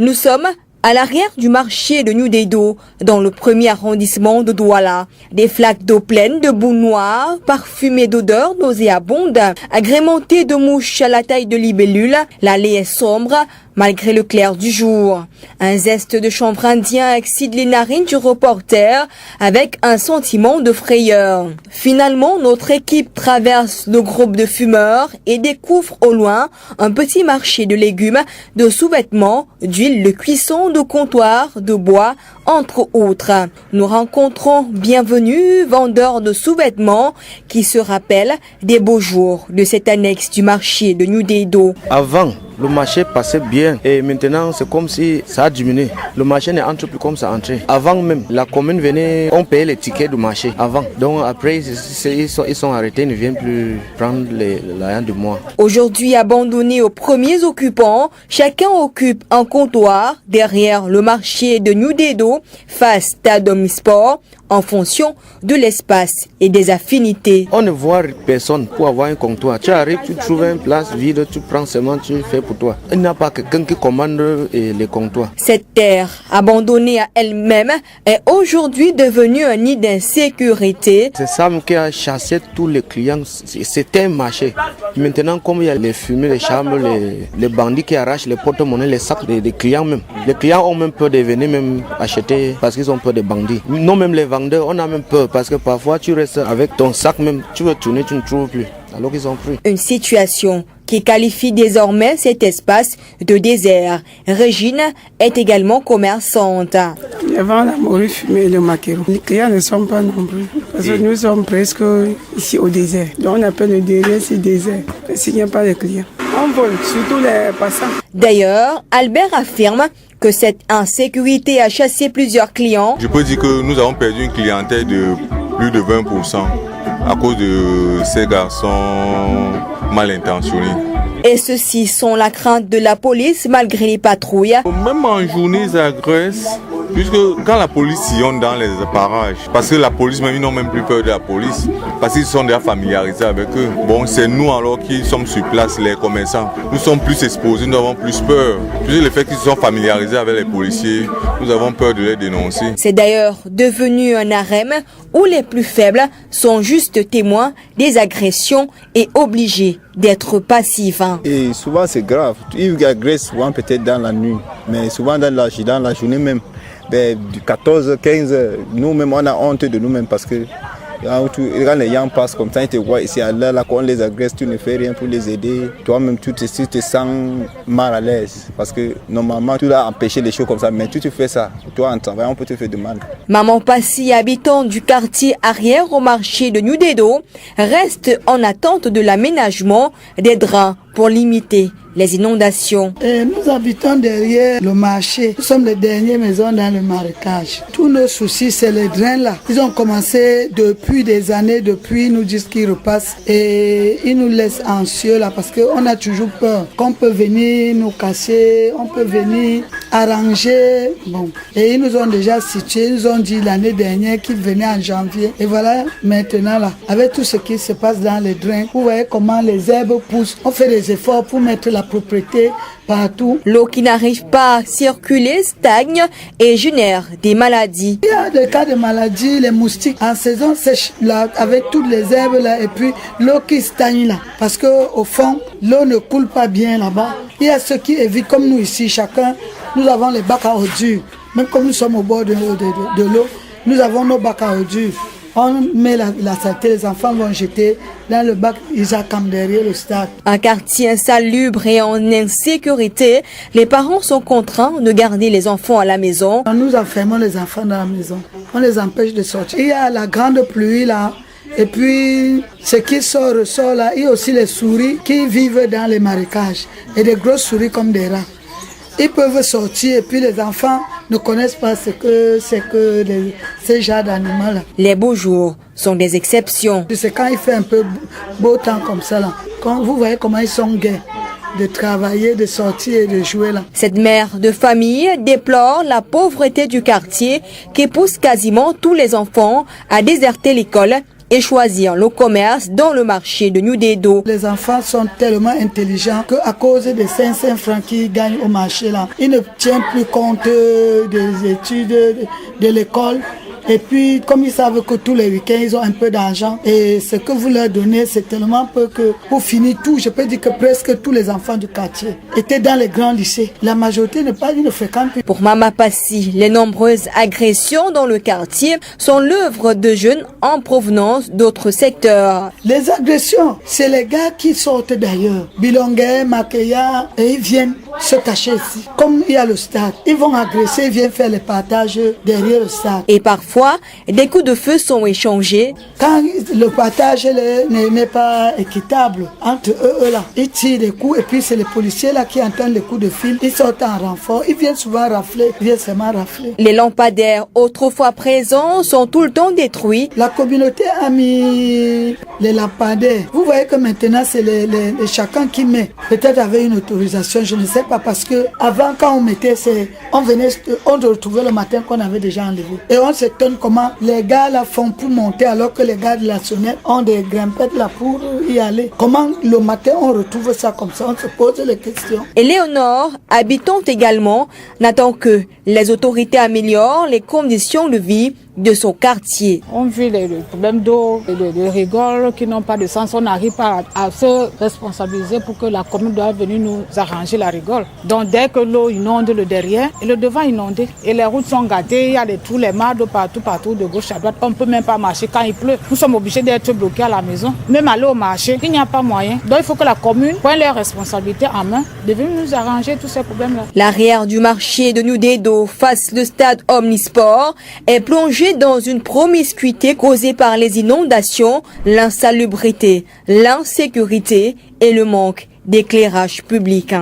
Nous sommes à l'arrière du marché de New Dedo, dans le premier arrondissement de Douala. Des flaques d'eau pleines de boue noire, parfumées d'odeurs nauséabondes, agrémentées de mouches à la taille de libellules. L'allée est sombre, malgré le clair du jour. Un zeste de chanvre indien excite les narines du reporter avec un sentiment de frayeur. Finalement, notre équipe traverse le groupe de fumeurs et découvre au loin un petit marché de légumes, de sous-vêtements, d'huile de cuisson, de comptoir, de bois, entre autres. Nous rencontrons Bienvenue, vendeur de sous-vêtements, qui se rappelle des beaux jours de cette annexe du marché de New Dedo. Avant, le marché passait bien et maintenant c'est comme si ça a diminué. Le marché n'entre plus comme ça entrait. Avant même, la commune venait, on payait les tickets du marché avant. Donc après, ils sont arrêtés, ils ne viennent plus prendre l'argent de moi. Aujourd'hui abandonné aux premiers occupants, chacun occupe un comptoir derrière le marché de New Dedo, face Stade Omnisport, en fonction de l'espace et des affinités. On ne voit personne pour avoir un comptoir. Tu arrives, tu trouves une place vide, tu prends seulement, tu fais pour toi. Il n'y a pas quelqu'un qui commande les comptoirs. Cette terre, abandonnée à elle-même, est aujourd'hui devenue un nid d'insécurité. C'est ça qui a chassé tous les clients. C'était un marché. Maintenant, comme il y a les fumées, les chambres, les bandits qui arrachent les porte-monnaies, les sacs des clients même. Les clients ont même peur de venir même acheter parce qu'ils ont peur des bandits. Non, même les vendeurs, on a même peur parce que parfois tu restes avec ton sac même, tu veux tourner, tu ne trouves plus. Alors qu'ils ont pris. Une situation qui qualifie désormais cet espace de désert. Régine est également commerçante. Avant la morue fumée et le maquereau, les clients ne sont pas nombreux parce que nous sommes presque ici au désert. Donc on appelle le désert, c'est désert. S'il n'y a pas de clients, on vole, surtout les passants. D'ailleurs, Albert affirme que cette insécurité a chassé plusieurs clients. Je peux dire que nous avons perdu une clientèle de plus de 20% à cause de ces garçons mal intentionnés. Et ceux-ci sont la crainte de la police malgré les patrouilles. Même en journée, ils agressent. Puisque quand la police sillonne dans les parages, parce que la police, même ils n'ont même plus peur de la police, parce qu'ils sont déjà familiarisés avec eux. Bon, c'est nous alors qui sommes sur place, les commerçants. Nous sommes plus exposés, nous avons plus peur. Puisque le fait qu'ils sont familiarisés avec les policiers, nous avons peur de les dénoncer. C'est d'ailleurs devenu un harem où les plus faibles sont juste témoins des agressions et obligés d'être passifs. Et souvent c'est grave. Ils agressent souvent peut-être dans la nuit, mais souvent dans la journée même. Du 14, 15, nous-mêmes on a honte de nous-mêmes parce que quand les gens passent comme ça, ils te voient ici, là, quand on les agresse, tu ne fais rien pour les aider. Toi-même, tu te sens mal à l'aise parce que normalement, tu dois empêcher les choses comme ça, mais tu fais ça. Toi, en travaillant, on peut te faire de mal. Maman Passy, habitant du quartier arrière au marché de New Dedo, reste en attente de l'aménagement des drains pour limiter les inondations. Nous habitons derrière le marché. Nous sommes les dernières maisons dans le marécage. Tous nos soucis, c'est les drains là. Ils ont commencé depuis des années, depuis ils nous disent qu'ils repassent et ils nous laissent anxieux là parce qu'on a toujours peur qu'on peut venir nous casser, on peut venir arranger. Bon. Et ils nous ont déjà situés, ils nous ont dit l'année dernière qu'ils venaient en janvier. Et voilà maintenant là, avec tout ce qui se passe dans les drains, vous voyez comment les herbes poussent. On fait des efforts pour mettre la propriété partout. L'eau qui n'arrive pas à circuler stagne et génère des maladies. Il y a des cas de maladies, les moustiques en saison sèche, là, avec toutes les herbes là, et puis l'eau qui stagne là. Parce que au fond, l'eau ne coule pas bien là-bas. Il y a ceux qui évitent, comme nous ici, chacun, nous avons les bacs à ordures. Même comme nous sommes au bord de l'eau, nous avons nos bacs à ordures. On met la saleté, les enfants vont jeter dans le bac, ils attendent derrière le stade. Un quartier insalubre et en insécurité, les parents sont contraints de garder les enfants à la maison. Nous enfermons les enfants dans la maison, on les empêche de sortir. Il y a la grande pluie là, et puis ce qui ressort là, il y a aussi les souris qui vivent dans les marécages, et des grosses souris comme des rats. Ils peuvent sortir et puis les enfants ne connaissent pas ce que c'est que ces genres d'animaux-là. Les beaux jours sont des exceptions. C'est quand il fait un peu beau temps comme ça là. Quand vous voyez comment ils sont gais de travailler, de sortir et de jouer là. Cette mère de famille déplore la pauvreté du quartier qui pousse quasiment tous les enfants à déserter l'école et choisir le commerce dans le marché de New Dedo. Les enfants sont tellement intelligents qu'à cause des 500 francs qu'ils gagnent au marché là, ils ne tiennent plus compte des études de l'école. Et puis, comme ils savent que tous les week-ends, ils ont un peu d'argent. Et ce que vous leur donnez, c'est tellement peu que pour finir tout, je peux dire que presque tous les enfants du quartier étaient dans les grands lycées. La majorité ne fréquente plus. Pour Mama Passi, les nombreuses agressions dans le quartier sont l'œuvre de jeunes en provenance d'autres secteurs. Les agressions, c'est les gars qui sortent d'ailleurs. Bilongué, Makeya, et ils viennent se cacher ici. Comme il y a le stade, ils vont agresser, ils viennent faire les partages derrière le stade. Et parfois, des coups de feu sont échangés. Quand le partage n'est pas équitable entre eux là, ils tirent des coups et puis c'est les policiers là qui entendent les coups de fil. Ils sortent en renfort, ils viennent souvent rafler, ils viennent seulement rafler. Les lampadaires autrefois présents sont tout le temps détruits. La communauté a mis les lampadaires. Vous voyez que maintenant c'est les chacun qui met. Peut-être avec une autorisation, je ne sais pas, parce que avant quand on mettait, on retrouvait le matin qu'on avait déjà enlevé. Et on s'étonne comment les gars là font pour monter alors que les gars de la sonnette ont des grimpettes là pour y aller. Comment le matin on retrouve ça comme ça? On se pose les questions. Et Léonore, habitante également, n'attend que les autorités améliorent les conditions de vie de son quartier. On vit les problèmes d'eau, de rigoles qui n'ont pas de sens. On n'arrive pas à se responsabiliser pour que la commune doit venir nous arranger la rigole. Donc dès que l'eau inonde le derrière et le devant inondé et les routes sont gâtées, il y a des trous, les mardes partout, de gauche à droite. On ne peut même pas marcher quand il pleut. Nous sommes obligés d'être bloqués à la maison. Même aller au marché, il n'y a pas moyen. Donc il faut que la commune prenne leurs responsabilités en main de venir nous arranger tous ces problèmes-là. L'arrière du marché de New Dedo, face le stade Omnisport, est plongé dans une promiscuité causée par les inondations, l'insalubrité, l'insécurité et le manque d'éclairage public.